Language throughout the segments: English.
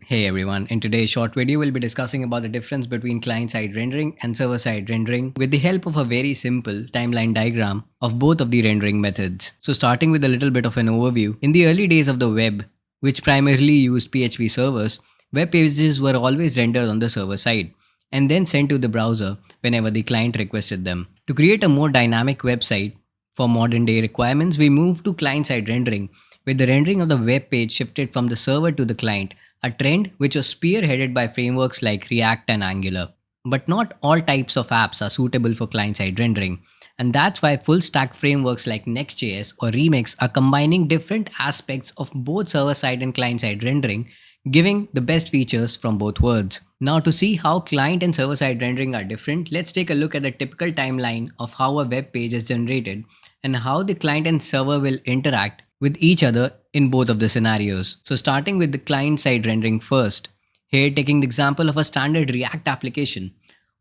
Hey everyone, in today's short video we'll be discussing about the difference between client-side rendering and server-side rendering with the help of a very simple timeline diagram of both of the rendering methods. So starting with a little bit of an overview, in the early days of the web, which primarily used PHP servers, web pages were always rendered on the server side and then sent to the browser whenever the client requested them. To create a more dynamic website for modern day requirements, we moved to client-side rendering, with the rendering of the web page shifted from the server to the client, a trend which was spearheaded by frameworks like React and Angular. But not all types of apps are suitable for client-side rendering, and that's why full-stack frameworks like Next.js or Remix are combining different aspects of both server-side and client-side rendering, giving the best features from both worlds. Now, to see how client and server-side rendering are different, let's take a look at the typical timeline of how a web page is generated and how the client and server will interact with each other in both of the scenarios. So starting with the client side rendering first, here taking the example of a standard React application.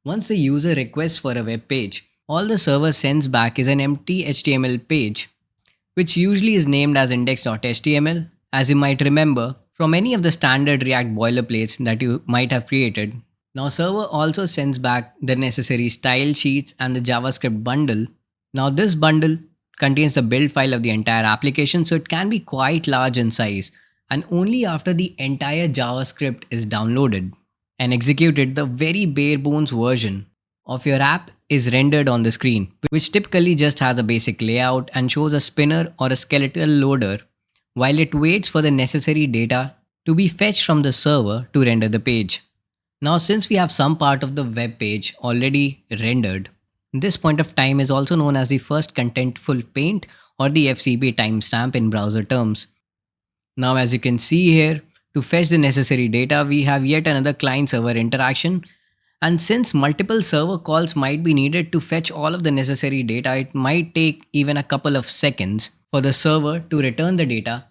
Once the user requests for a web page, all the server sends back is an empty HTML page, which usually is named as index.html. As you might remember from any of the standard React boilerplates that you might have created. Now server also sends back the necessary style sheets and the JavaScript bundle. Now this bundle contains the build file of the entire application, so it can be quite large in size, and only after the entire JavaScript is downloaded and executed, the very bare bones version of your app is rendered on the screen, which typically just has a basic layout and shows a spinner or a skeletal loader while it waits for the necessary data to be fetched from the server to render the page. Now, since we have some part of the web page already rendered, this point of time is also known as the first contentful paint or the FCP timestamp in browser terms. Now, as you can see here, to fetch the necessary data, we have yet another client-server interaction. And since multiple server calls might be needed to fetch all of the necessary data, it might take even a couple of seconds for the server to return the data.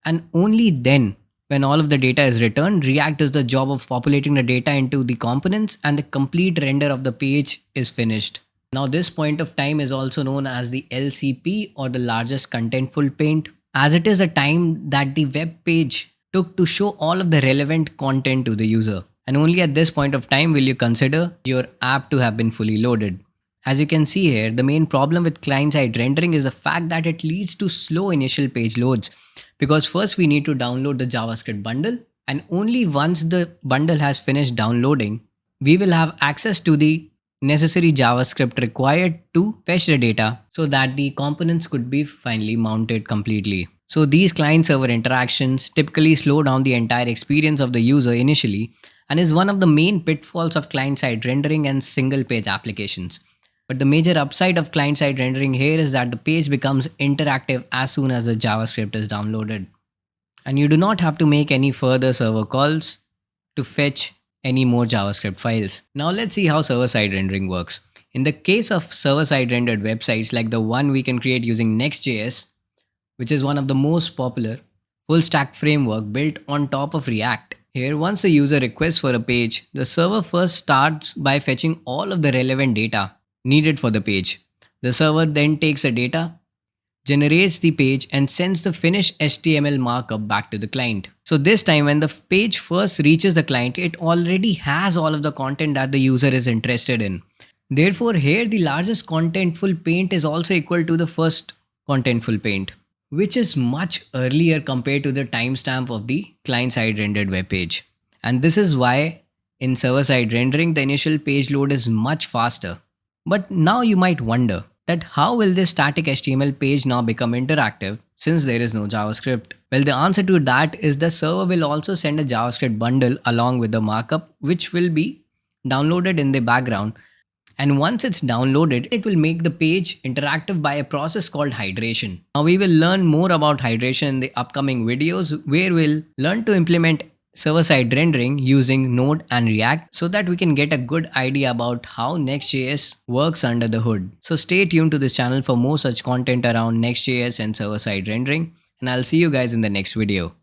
And only then, when all of the data is returned, React does the job of populating the data into the components and the complete render of the page is finished. Now this point of time is also known as the LCP or the largest contentful paint, as it is the time that the web page took to show all of the relevant content to the user. And only at this point of time will you consider your app to have been fully loaded. As you can see here, the main problem with client-side rendering is the fact that it leads to slow initial page loads, because first we need to download the JavaScript bundle, and only once the bundle has finished downloading, we will have access to the necessary JavaScript required to fetch the data so that the components could be finally mounted completely. So these client-server interactions typically slow down the entire experience of the user initially and is one of the main pitfalls of client-side rendering and single-page applications. But the major upside of client-side rendering here is that the page becomes interactive as soon as the JavaScript is downloaded. And you do not have to make any further server calls to fetch any more JavaScript files. Now let's see how server-side rendering works. In the case of server-side rendered websites like the one we can create using Next.js, which is one of the most popular full-stack framework built on top of React. Here, once the user requests for a page, the server first starts by fetching all of the relevant data needed for the page. The server then takes the data, generates the page and sends the finished HTML markup back to the client. So this time when the page first reaches the client, it already has all of the content that the user is interested in. Therefore, here the largest contentful paint is also equal to the first contentful paint, which is much earlier compared to the timestamp of the client-side rendered web page. And this is why in server-side rendering, the initial page load is much faster. But now you might wonder that how will this static HTML page now become interactive since there is no JavaScript? Well, the answer to that is the server will also send a JavaScript bundle along with the markup, which will be downloaded in the background. And once it's downloaded, it will make the page interactive by a process called hydration. Now we will learn more about hydration in the upcoming videos, where we'll learn to implement server-side rendering using Node and React so that we can get a good idea about how Next.js works under the hood. So stay tuned to this channel for more such content around Next.js and server-side rendering, and I'll see you guys in the next video.